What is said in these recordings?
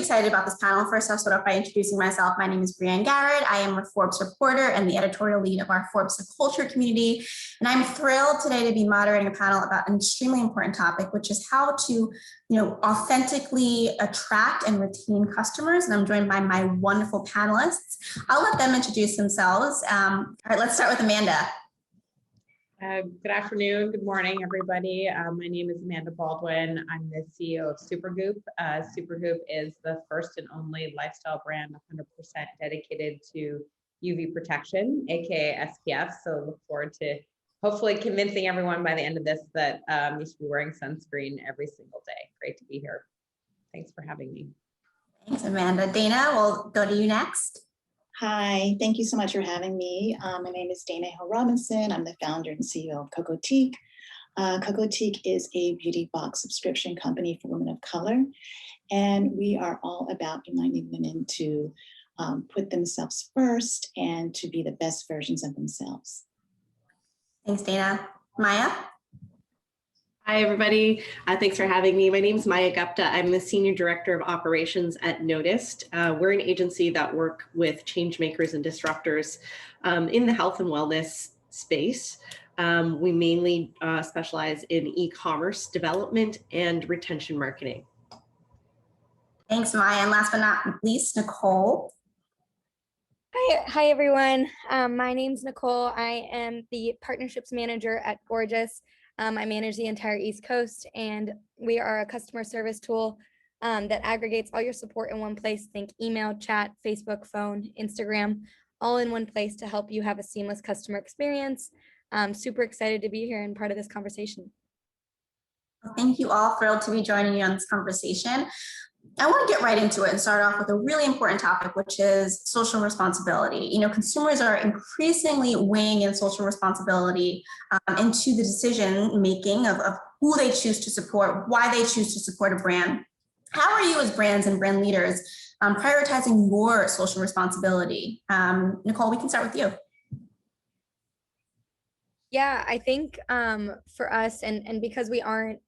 excited about this panel. First, I'll start off by introducing myself. My name is Brienne Garrett. I am a Forbes reporter and the editorial lead of our Forbes culture community. And I'm thrilled today to be moderating a panel about an extremely important topic, which is how to authentically attract and retain customers. And I'm joined by my wonderful panelists. I'll let them introduce themselves. All right, let's start with Amanda. Good afternoon, good morning, everybody. My name is Amanda Baldwin. I'm the CEO of Supergoop. Supergoop is the first and only lifestyle brand 100% dedicated to UV protection, aka SPF. So look forward to hopefully convincing everyone by the end of this that you should be wearing sunscreen every single day. Great to be here. Thanks for having me. Thanks, Amanda. Dana, we'll go to you next. Hi, thank you so much for having me. My name is Dana Hill Robinson. I'm the founder and CEO of Coocotique. Coocotique is a beauty box subscription company for women of color, and we are all about uniting women to put themselves first and to be the best versions of themselves. Thanks, Dana. Maya? Hi, everybody. Thanks for having me. My name is Maya Gupta. I'm the Senior Director of Operations at Noticed. We're an agency that work with change makers and disruptors in the health and wellness space. We mainly specialize in e-commerce development and retention marketing. Thanks, Maya. And last but not least, Nicole. Hi, everyone. My name's Nicole. I am the Partnerships Manager at Gorgias. I manage the entire East Coast, and we are a customer service tool that aggregates all your support in one place. Think email, chat, Facebook, phone, Instagram, all in one place to help you have a seamless customer experience. I'm super excited to be here and part of this conversation. Thank you all. Thrilled to be joining you on this conversation. I want to get right into it and start off with a really important topic, which is social responsibility. Consumers are increasingly weighing in social responsibility into the decision making of who they choose to support, why they choose to support a brand. How are you as brands and brand leaders prioritizing your social responsibility? Nicole, we can start with you. Yeah, I think for us, and because we aren't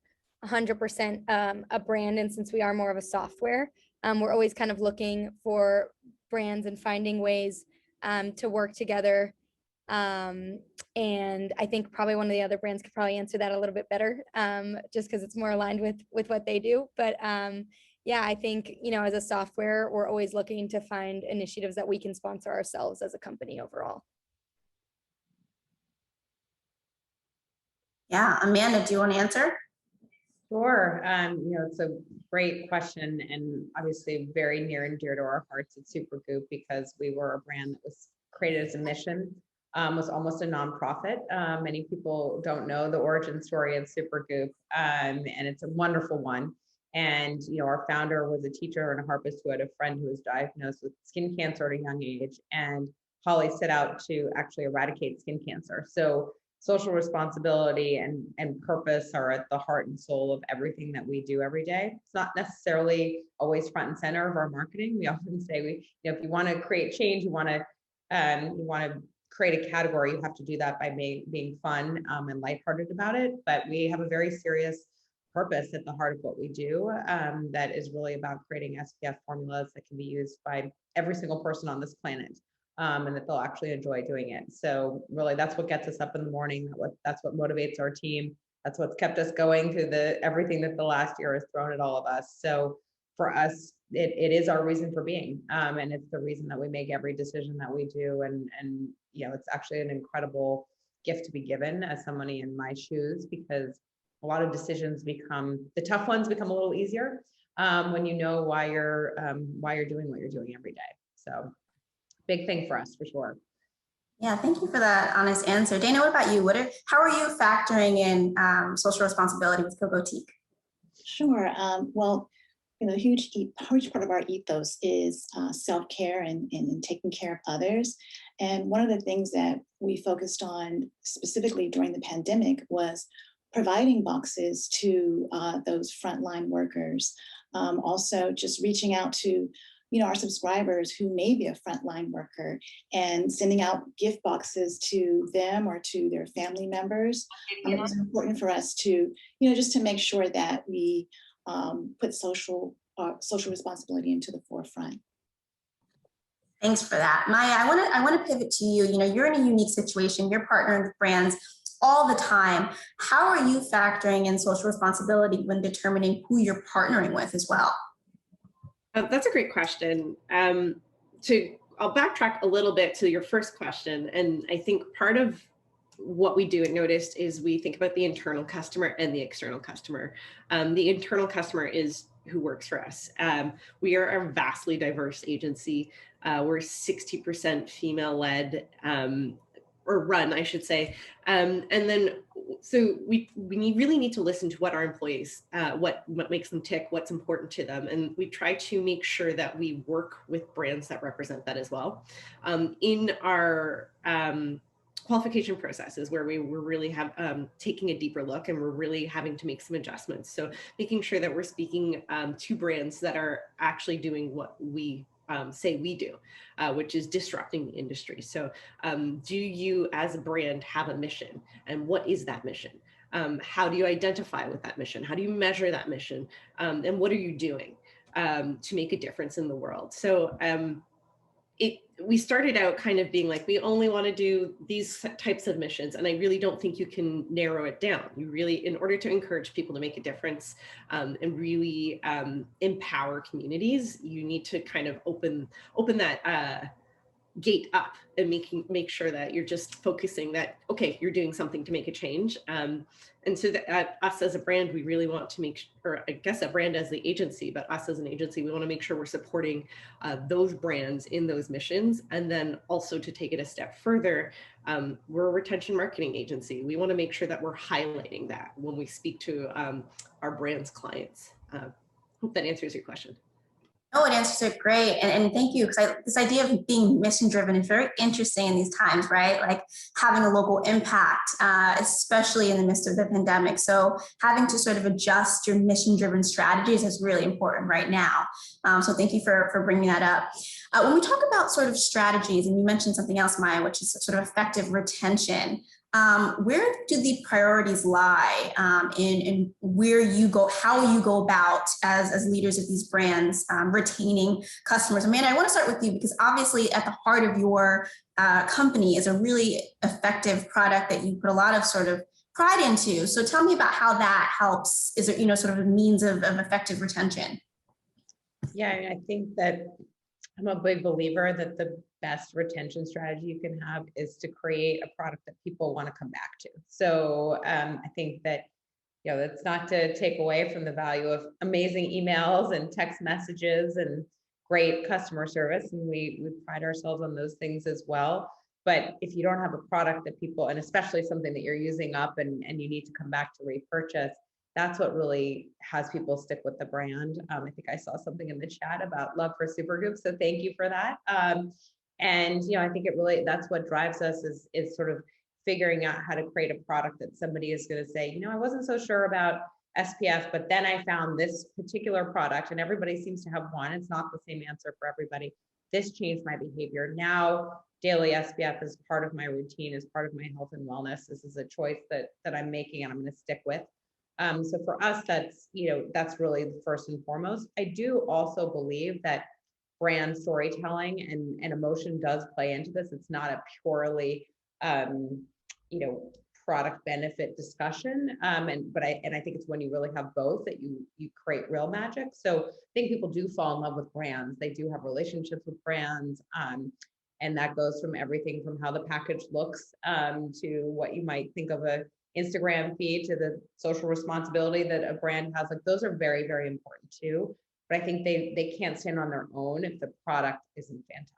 100% a brand, and since we are more of a software, we're always kind of looking for brands and finding ways to work together. And I think probably one of the other brands could probably answer that a little bit better, just because it's more aligned with what they do. But yeah, I think, as a software, we're always looking to find initiatives that we can sponsor ourselves as a company overall. Yeah, Amanda, do you want to answer? Sure. It's a great question, and obviously very near and dear to our hearts at Supergoop, because we were a brand that was created as a mission, was almost a nonprofit. Many people don't know the origin story of Supergoop, and it's a wonderful one. And our founder was a teacher and a harpist who had a friend who was diagnosed with skin cancer at a young age, and Holly set out to actually eradicate skin cancer. So social responsibility and purpose are at the heart and soul of everything that we do every day. It's not necessarily always front and center of our marketing. We often say if you want to create change, you want to create a category, you have to do that by being fun and lighthearted about it. But we have a very serious purpose at the heart of what we do that is really about creating SPF formulas that can be used by every single person on this planet. And that they'll actually enjoy doing it. So really, that's what gets us up in the morning. That's what motivates our team. That's what's kept us going through everything that the last year has thrown at all of us. So for us, it is our reason for being, and it's the reason that we make every decision that we do. And it's actually an incredible gift to be given as somebody in my shoes, because a lot of decisions the tough ones become a little easier when you know why you're doing what you're doing every day. So. Big thing for us, for sure. Yeah, thank you for that honest answer. Dana, what about you? How are you factoring in social responsibility with Coocotique? Sure. Well, a huge part of our ethos is self-care and taking care of others. And one of the things that we focused on specifically during the pandemic was providing boxes to those frontline workers. Also, just reaching out to our subscribers who may be a frontline worker and sending out gift boxes to them or to their family members. It was important for us to, just to make sure that we put social our social responsibility into the forefront. Thanks for that. Maya, I want to pivot to you. You know, you're in a unique situation. You're partnering with brands all the time. How are you factoring in social responsibility when determining who you're partnering with as well? That's a great question. I'll backtrack a little bit to your first question. And I think part of what we do at Noticed is we think about the internal customer and the external customer. The internal customer is who works for us. We are a vastly diverse agency. We're 60% female-led, or run, I should say. So we really need to listen to what our employees, what makes them tick, what's important to them. And we try to make sure that we work with brands that represent that as well. In our qualification processes where we're really taking a deeper look and we're really having to make some adjustments. So making sure that we're speaking to brands that are actually doing what we say we do, which is disrupting the industry. So do you as a brand have a mission? And what is that mission? How do you identify with that mission? How do you measure that mission? And what are you doing to make a difference in the world? So we started out kind of being like, we only want to do these types of missions. And I really don't think you can narrow it down. You really, in order to encourage people to make a difference and really empower communities, you need to kind of open that gate up and make sure that you're just focusing that, okay, you're doing something to make a change. And so that us as a brand, we really want to make, or I guess a brand as the agency, but us as an agency, we want to make sure we're supporting those brands in those missions. And then also to take it a step further, we're a retention marketing agency. We want to make sure that we're highlighting that when we speak to our brand's clients. Hope that answers your question. No, it answers it great. And thank you, because this idea of being mission driven is very interesting in these times, right? Like having a local impact, especially in the midst of the pandemic. So having to sort of adjust your mission driven strategies is really important right now. So thank you for bringing that up. When we talk about sort of strategies, and you mentioned something else, Maya, which is sort of effective retention, where do the priorities lie in where you go, how you go about as leaders of these brands retaining customers? Amanda, I want to start with you because obviously at the heart of your company is a really effective product that you put a lot of sort of pride into. So tell me about how that helps. Is it, sort of a means of effective retention? Yeah, I think that I'm a big believer that the best retention strategy you can have is to create a product that people want to come back to. So I think that, that's not to take away from the value of amazing emails and text messages and great customer service. And we pride ourselves on those things as well. But if you don't have a product that people, and especially something that you're using up and you need to come back to repurchase, that's what really has people stick with the brand. I think I saw something in the chat about love for Supergoop, so thank you for that. And I think that's what drives us is sort of figuring out how to create a product that somebody is going to say, I wasn't so sure about SPF, but then I found this particular product, and everybody seems to have one. It's not the same answer for everybody. This changed my behavior. Now daily SPF is part of my routine, is part of my health and wellness. This is a choice that I'm making and I'm going to stick with. So for us, that's really the first and foremost. I do also believe that brand storytelling and emotion does play into this. It's not a purely, product benefit discussion. But I think it's when you really have both that you create real magic. So I think people do fall in love with brands. They do have relationships with brands. And that goes from everything from how the package looks to what you might think of a Instagram feed to the social responsibility that a brand has. Like those are very, very important too. But I think they can't stand on their own if the product isn't fantastic.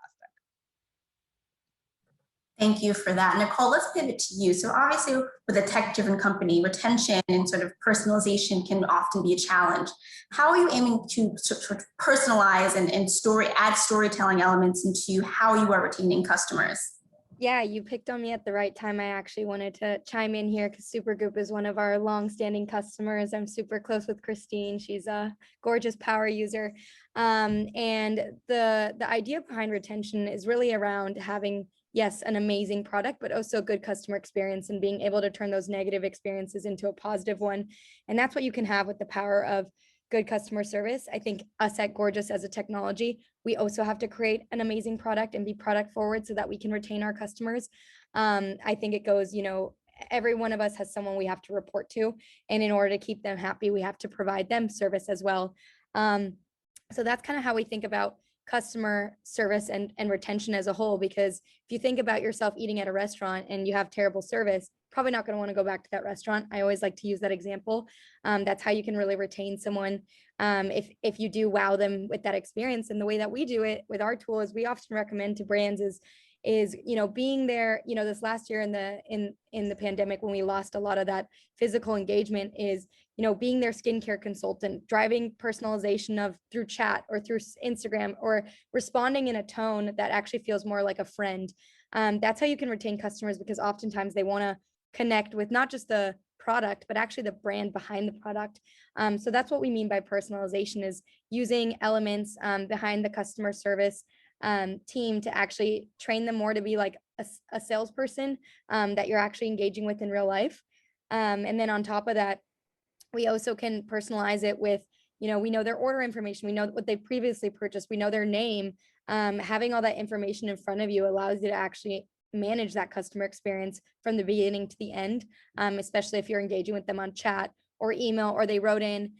Thank you for that. Nicole, let's pivot to you. So obviously with a tech-driven company, retention and sort of personalization can often be a challenge. How are you aiming to sort of personalize and add storytelling elements into how you are retaining customers? Yeah, you picked on me at the right time. I actually wanted to chime in here because Supergoop is one of our long-standing customers. I'm super close with Christine. She's a gorgeous power user. And the idea behind retention is really around having, yes, an amazing product, but also good customer experience and being able to turn those negative experiences into a positive one. And that's what you can have with the power of good customer service. I think us at Gorgias as a technology, we also have to create an amazing product and be product forward so that we can retain our customers. I think it goes, every one of us has someone we have to report to, and in order to keep them happy, we have to provide them service as well. So that's kind of how we think about customer service and retention as a whole, because if you think about yourself eating at a restaurant and you have terrible service, probably not going to want to go back to that restaurant. I always like to use that example. That's how you can really retain someone. If you do wow them with that experience. And the way that we do it with our tool is we often recommend to brands is being there, this last year in the pandemic, when we lost a lot of that physical engagement, is being their skincare consultant, driving personalization through chat or through Instagram, or responding in a tone that actually feels more like a friend. That's how you can retain customers, because oftentimes they want to connect with not just the product, but actually the brand behind the product. So that's what we mean by personalization, is using elements behind the customer service team to actually train them more to be like a salesperson that you're actually engaging with in real life. And then on top of that, we also can personalize it with, we know their order information, we know what they previously purchased, we know their name. Having all that information in front of you allows you to actually manage that customer experience from the beginning to the end, especially if you're engaging with them on chat or email, or they wrote in,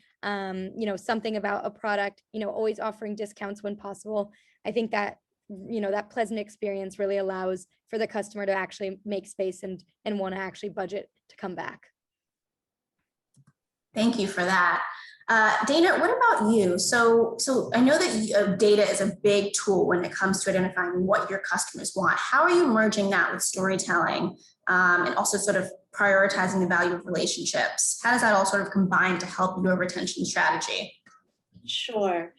something about a product, always offering discounts when possible. I think that, that pleasant experience really allows for the customer to actually make space and want to actually budget to come back. Thank you for that. Dana, what about you? So I know that data is a big tool when it comes to identifying what your customers want. How are you merging that with storytelling and also sort of prioritizing the value of relationships? How does that all sort of combine to help your retention strategy? Sure.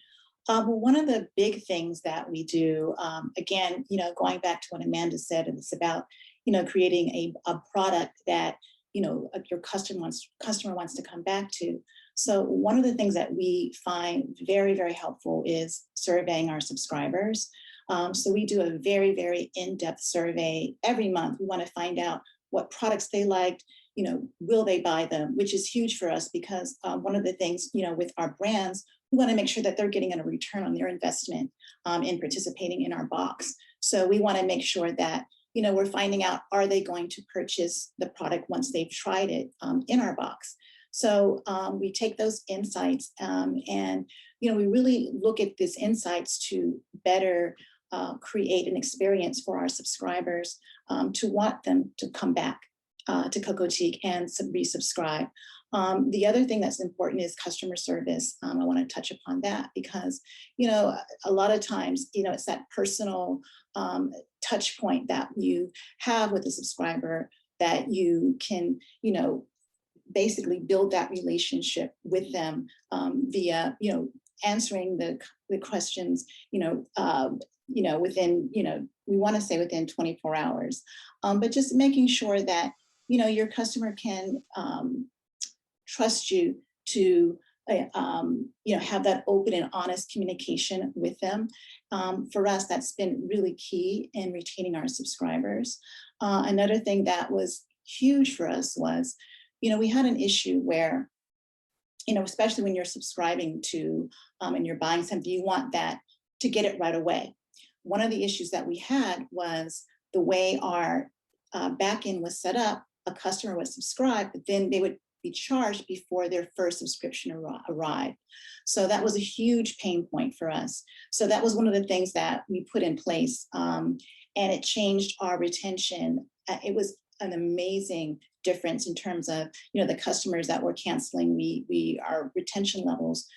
Well, one of the big things that we do, again, going back to what Amanda said, it's about, creating a product that, your customer wants to come back to. So one of the things that we find very, very helpful is surveying our subscribers. So we do a very, very in-depth survey every month. We want to find out what products they liked, will they buy them, which is huge for us, because one of the things, with our brands, we want to make sure that they're getting a return on their investment in participating in our box. So we want to make sure that, we're finding out, are they going to purchase the product once they've tried it in our box? So we take those insights and, we really look at these insights to better create an experience for our subscribers to want them to come back to Coocotique and resubscribe. The other thing that's important is customer service. I want to touch upon that because, a lot of times, it's that personal touch point that you have with a subscriber that you can, basically build that relationship with them via, answering the questions, within, we want to say within 24 hours, but just making sure that, your customer can trust you to, have that open and honest communication with them. For us, that's been really key in retaining our subscribers. Another thing that was huge for us was, we had an issue where, especially when you're subscribing to and you're buying something, you want that to get it right away. One of the issues that we had was the way our back end was set up. A customer would subscribe, but then they would be charged before their first subscription arrived. So that was a huge pain point for us. So that was one of the things that we put in place, and it changed our retention. It was an amazing difference in terms of, the customers that were canceling. Our retention levels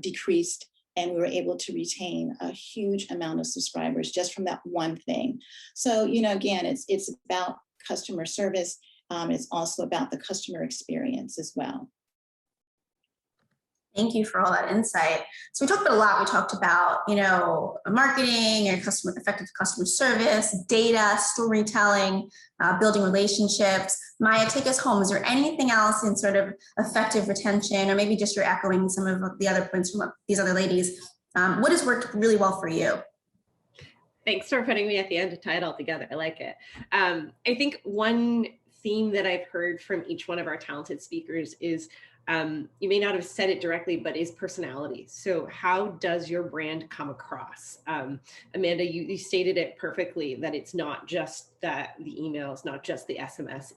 decreased, and we were able to retain a huge amount of subscribers just from that one thing. So, again, it's about customer service. It's also about the customer experience as well. Thank you for all that insight. So we talked about a lot. We talked about, marketing and effective customer service, data, storytelling, building relationships. Maya, take us home. Is there anything else in sort of effective retention, or maybe just you're echoing some of the other points from these other ladies? What has worked really well for you? Thanks for putting me at the end to tie it all together. I like it. I think one theme that I've heard from each one of our talented speakers is You may not have said it directly, but is personality. So how does your brand come across? Amanda, you stated it perfectly, that it's not just that the email, it's not just the SMS,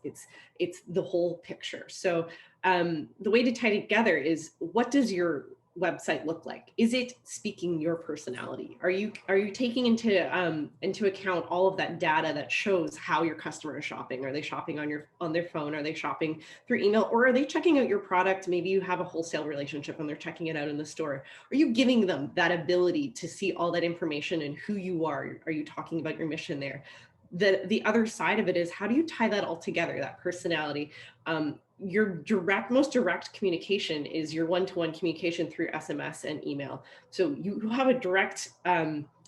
it's the whole picture. So the way to tie it together is, what does your website look like? Is it speaking your personality? Are you taking into account all of that data that shows how your customer is shopping? Are they shopping on their phone? Are they shopping through email? Or are they checking out your product? Maybe you have a wholesale relationship and they're checking it out in the store. Are you giving them that ability to see all that information and who you are? Are you talking about your mission there? The other side of it is, how do you tie that all together, that personality? Your most direct communication is your one-to-one communication through SMS and email. So you have a direct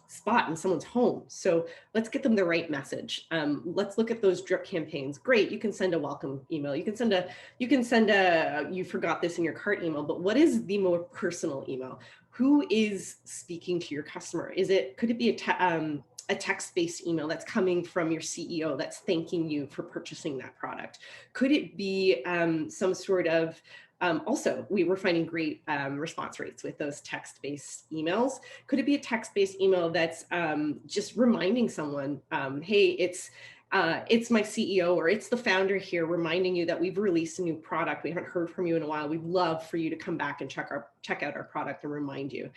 spot in someone's home. So let's get them the right message. Let's look at those drip campaigns. Great, you can send a welcome email. You can send a you forgot this in your cart email, but what is the more personal email? Who is speaking to your customer? Could it be a text-based email that's coming from your CEO that's thanking you for purchasing that product? Could it be some sort of, also, we were finding great response rates with those text-based emails. Could it be a text-based email that's just reminding someone, hey, it's my CEO or it's the founder here reminding you that we've released a new product. We haven't heard from you in a while. We'd love for you to come back and check out our product and remind you.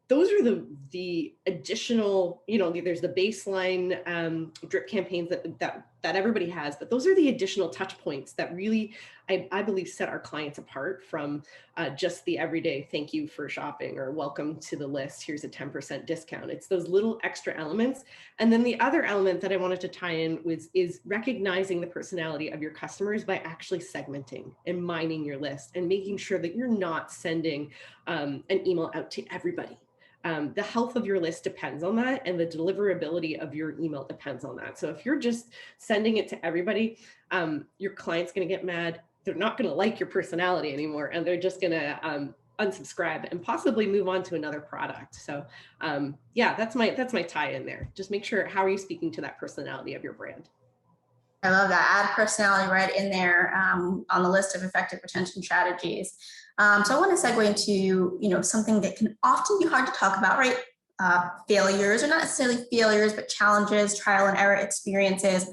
Those are the additional, there's the baseline drip campaigns that everybody has, but those are the additional touch points that really, I believe, set our clients apart from just the everyday thank you for shopping or welcome to the list, here's a 10% discount. It's those little extra elements. And then the other element that I wanted to tie in is recognizing the personality of your customers by actually segmenting and mining your list and making sure that you're not sending an email out to everybody. The health of your list depends on that, and the deliverability of your email depends on that. So if you're just sending it to everybody, your client's going to get mad. They're not going to like your personality anymore, and they're just going to unsubscribe and possibly move on to another product. So yeah, that's my tie in there. Just make sure, how are you speaking to that personality of your brand? I love that. Add personality right in there on the list of effective retention strategies. So I want to segue into, something that can often be hard to talk about, right? Failures, or not necessarily failures, but challenges, trial and error experiences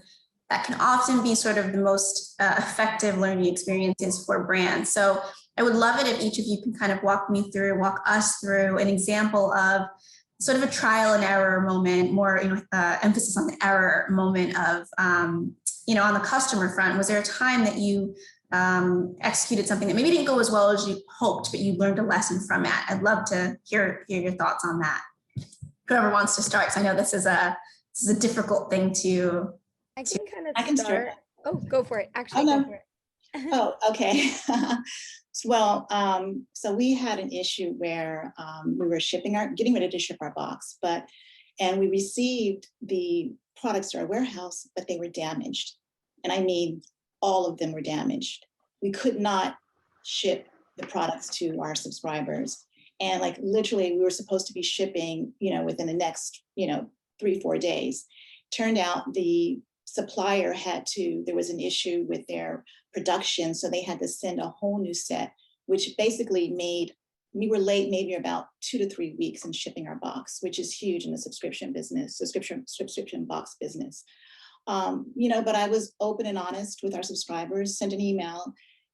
that can often be sort of the most effective learning experiences for brands. So I would love it if each of you can kind of walk us through an example of sort of a trial and error moment, more emphasis on the error moment of, on the customer front. Was there a time that you executed something that maybe didn't go as well as you hoped, but you learned a lesson from it? I'd love to hear your thoughts on that. Whoever wants to start, because I know this is a difficult thing to. I can kind of I can start. Oh, go for it. Actually, no. go for it. Oh, okay. Well, so we had an issue where we were getting ready to ship our box, and we received the products to our warehouse, but they were damaged. And I mean, all of them were damaged. We could not ship the products to our subscribers. And like literally we were supposed to be shipping, within the next, 3-4 days. Turned out the supplier there was an issue with their production. So they had to send a whole new set, which basically we were late maybe about 2 to 3 weeks in shipping our box, which is huge in the subscription box business. But I was open and honest with our subscribers, sent an email,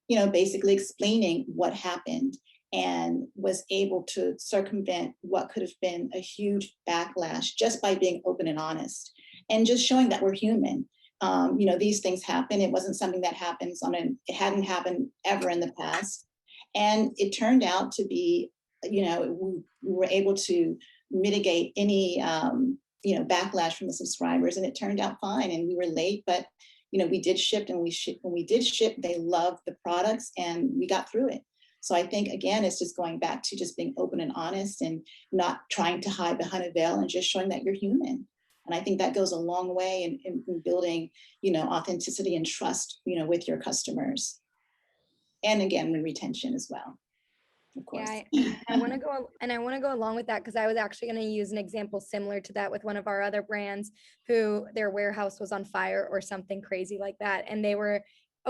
basically explaining what happened, and was able to circumvent what could have been a huge backlash just by being open and honest and just showing that we're human. These things happen. It wasn't something that happens it hadn't happened ever in the past. And it turned out to be, we were able to mitigate any, backlash from the subscribers, and it turned out fine. And we were late, but, we did ship, and when we did ship, they loved the products and we got through it. So I think, again, it's just going back to just being open and honest and not trying to hide behind a veil and just showing that you're human. And I think that goes a long way in building, authenticity and trust, with your customers. And again, the retention as well, of course. Yeah, I want to go along with that, because I was actually going to use an example similar to that with one of our other brands who their warehouse was on fire or something crazy like that. And they were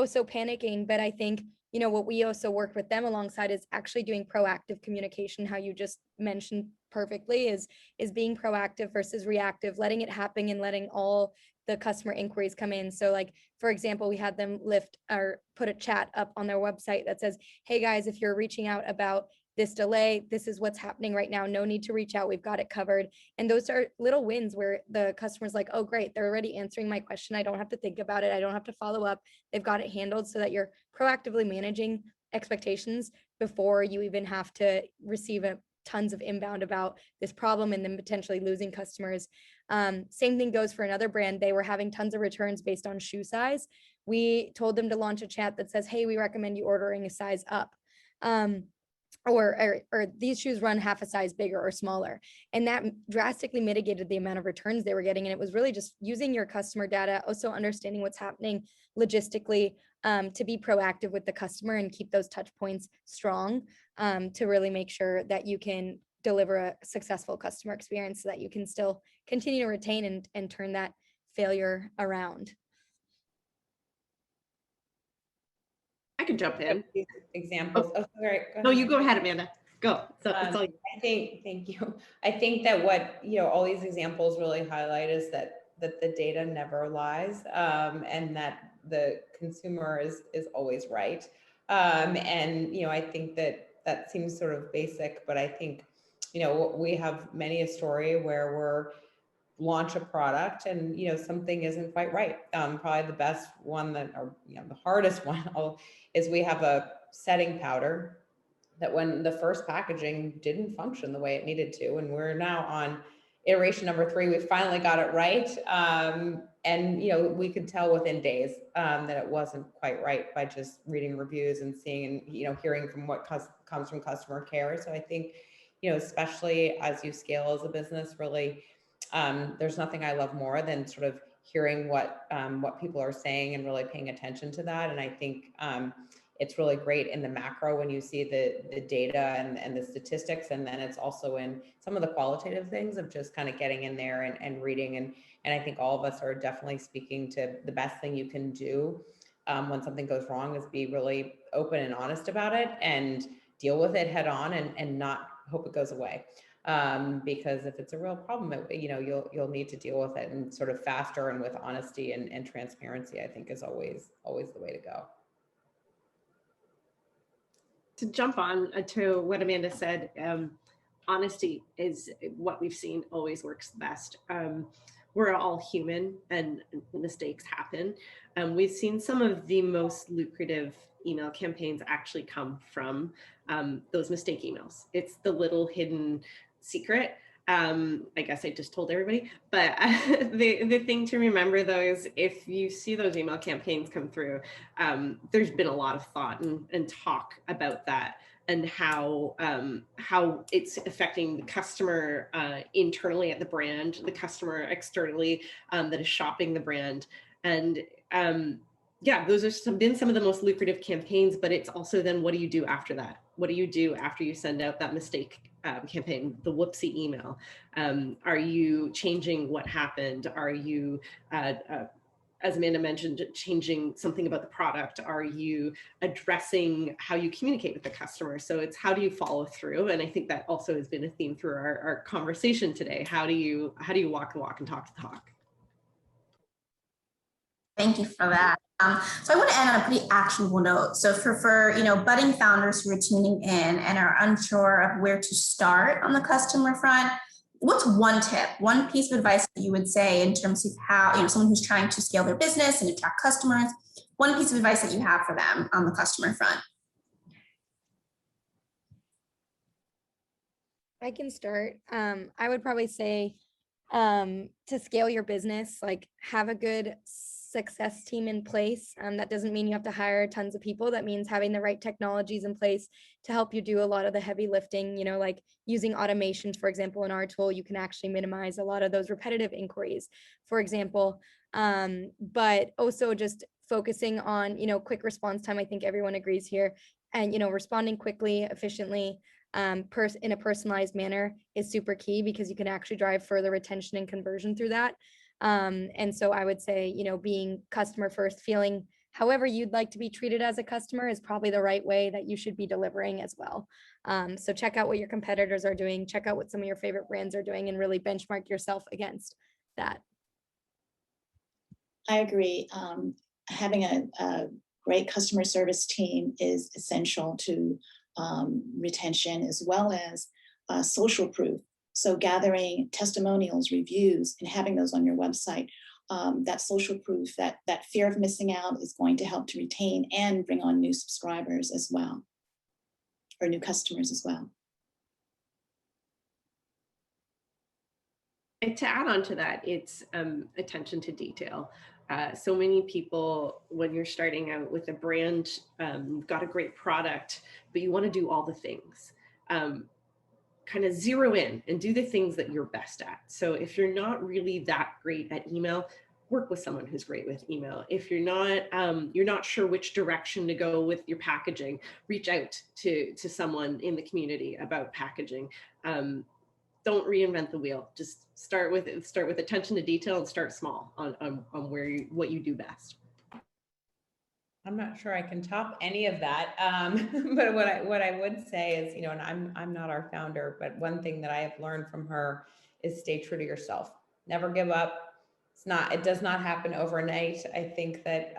so panicking. But I think, what we also worked with them alongside is actually doing proactive communication. How you just mentioned perfectly is being proactive versus reactive, letting it happen and letting all the customer inquiries come in. So like, for example, we had them lift or put a chat up on their website that says, hey guys, if you're reaching out about this delay, this is what's happening right now. No need to reach out. We've got it covered. And those are little wins where the customer's like, oh, great, they're already answering my question. I don't have to think about it. I don't have to follow up. They've got it handled, so that you're proactively managing expectations before you even have to receive tons of inbound about this problem and then potentially losing customers. Same thing goes for another brand. They were having tons of returns based on shoe size. We told them to launch a chat that says, hey, we recommend you ordering a size up. Or these shoes run half a size bigger or smaller. And that drastically mitigated the amount of returns they were getting. And it was really just using your customer data, also understanding what's happening logistically, to be proactive with the customer and keep those touch points strong, to really make sure that you can deliver a successful customer experience so that you can still continue to retain and turn that failure around. I could jump in. Examples. Oh, sorry. No, you go ahead, Amanda. Go. So it's all you. Thank you. I think that what, all these examples really highlight is that the data never lies, and that the consumer is always right. And, I think that seems sort of basic, but I think, we have many a story where we're launch a product and something isn't quite right. Probably the best one or the hardest one is we have a setting powder that when the first packaging didn't function the way it needed to, and we're now on iteration number 3, we finally got it right. And we could tell within days that it wasn't quite right by just reading reviews and seeing and hearing from what comes from customer care. So I think especially as you scale as a business, really there's nothing I love more than sort of hearing what people are saying and really paying attention to that. And I think it's really great in the macro when you see the data and the statistics, and then it's also in some of the qualitative things of just kind of getting in there and reading. And I think all of us are definitely speaking to the best thing you can do when something goes wrong is be really open and honest about it and deal with it head on and not hope it goes away. Because if it's a real problem, you'll need to deal with it, and sort of faster and with honesty and transparency, I think is always the way to go. To jump on to what Amanda said, honesty is what we've seen always works best. We're all human and mistakes happen. We've seen some of the most lucrative email campaigns actually come from those mistake emails. It's the little hidden secret. I guess I just told everybody, but the thing to remember though is if you see those email campaigns come through, there's been a lot of thought and talk about that and how it's affecting the customer internally at the brand, the customer externally that is shopping the brand. And yeah, those have been some of the most lucrative campaigns, but it's also then what do you do after that? What do you do after you send out that mistake campaign, the whoopsie email? Are you changing what happened? Are you, as Amanda mentioned, changing something about the product? Are you addressing how you communicate with the customer? So it's how do you follow through? And I think that also has been a theme through our conversation today. How do you walk the walk and talk the talk? Thank you for that. So I want to end on a pretty actionable note. So for budding founders who are tuning in and are unsure of where to start on the customer front, what's one tip, one piece of advice that you would say in terms of how, someone who's trying to scale their business and attract customers, one piece of advice that you have for them on the customer front? I can start. I would probably say to scale your business, like have a good success team in place. That doesn't mean you have to hire tons of people. That means having the right technologies in place to help you do a lot of the heavy lifting, like using automations, for example, in our tool, you can actually minimize a lot of those repetitive inquiries, for example. But also just focusing on, quick response time. I think everyone agrees here. And, responding quickly, efficiently, in a personalized manner is super key because you can actually drive further retention and conversion through that. And so I would say, being customer first, feeling however you'd like to be treated as a customer is probably the right way that you should be delivering as well. So check out what your competitors are doing, check out what some of your favorite brands are doing, and really benchmark yourself against that. I agree. Having a great customer service team is essential to retention, as well as social proof. So gathering testimonials, reviews, and having those on your website, that social proof, that fear of missing out is going to help to retain and bring on new subscribers as well, or new customers as well. And to add on to that, it's attention to detail. So many people, when you're starting out with a brand, you've got a great product, but you want to do all the things. Kind of zero in and do the things that you're best at. So if you're not really that great at email, work with someone who's great with email. If you're not sure which direction to go with your packaging, reach out to someone in the community about packaging. Don't reinvent the wheel. Just start with attention to detail and start small on what you do best. I'm not sure I can top any of that. But what I would say is, and I'm not our founder, but one thing that I have learned from her is stay true to yourself. Never give up. It does not happen overnight. I think that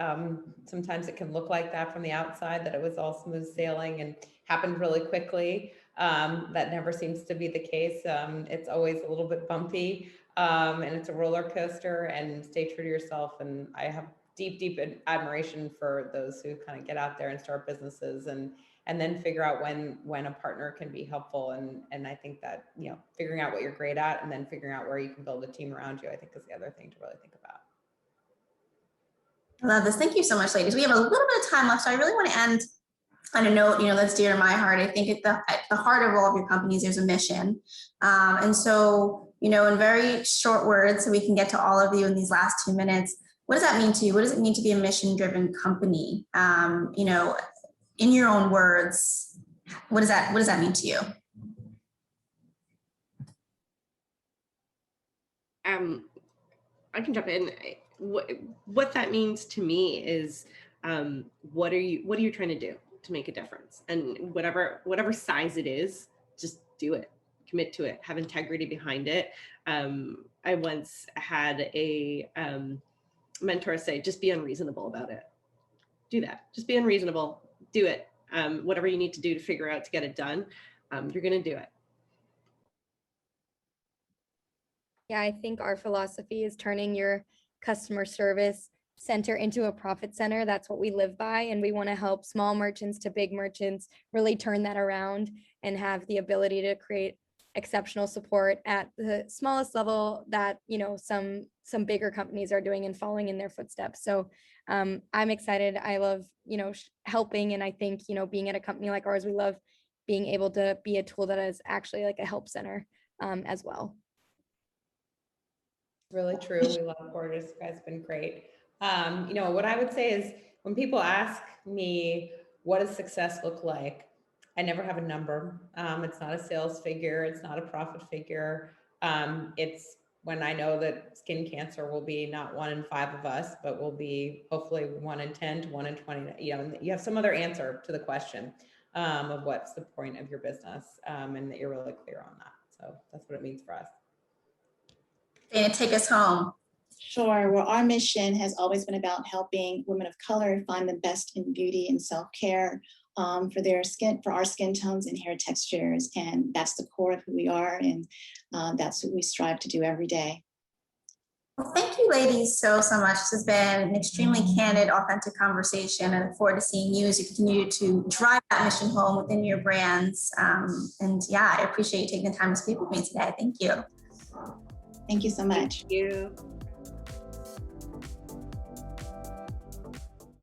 sometimes it can look like that from the outside, that it was all smooth sailing and happened really quickly. That never seems to be the case. It's always a little bit bumpy, and it's a roller coaster, and stay true to yourself. And I have deep admiration for those who kind of get out there and start businesses and then figure out when a partner can be helpful. And I think that, figuring out what you're great at and then figuring out where you can build a team around you, I think is the other thing to really think about. I love this. Thank you so much, ladies. We have a little bit of time left, so I really want to end on a note, that's dear to my heart. I think at the heart of all of your companies, there's a mission. And so, in very short words, so we can get to all of you in these last 2 minutes, what does that mean to you? What does it mean to be a mission-driven company? In your own words, what does that mean to you? I can jump in. What that means to me is, what are you trying to do to make a difference? And whatever size it is, just do it. Commit to it. Have integrity behind it. I once had a mentor say, just be unreasonable about it. Do that. Just be unreasonable. Do it. Whatever you need to do to figure out to get it done, you're going to do it. Yeah, I think our philosophy is turning your customer service center into a profit center. That's what we live by. And we want to help small merchants to big merchants really turn that around and have the ability to create exceptional support at the smallest level that, some bigger companies are doing and following in their footsteps. So I'm excited. I love, helping. And I think, being at a company like ours, we love being able to be a tool that is actually like a help center as well. Really true. We love Gorgias. You guys have been great. What I would say is, when people ask me, what does success look like? I never have a number. It's not a sales figure. It's not a profit figure. It's when I know that skin cancer will be not 1 in 5 of us, but will be hopefully 1 in 10 to 1 in 20. You have some other answer to the question of what's the point of your business, and that you're really clear on that. So that's what it means for us. Dana, take us home. Sure. Well, our mission has always been about helping women of color find the best in beauty and self-care for our skin tones and hair textures. And that's the core of who we are. And that's what we strive to do every day. Well, thank you, ladies, so much. This has been an extremely candid, authentic conversation. I look forward to seeing you as you continue to drive that mission home within your brands. And yeah, I appreciate you taking the time to speak with me today. Thank you. Thank you so much. Thank you.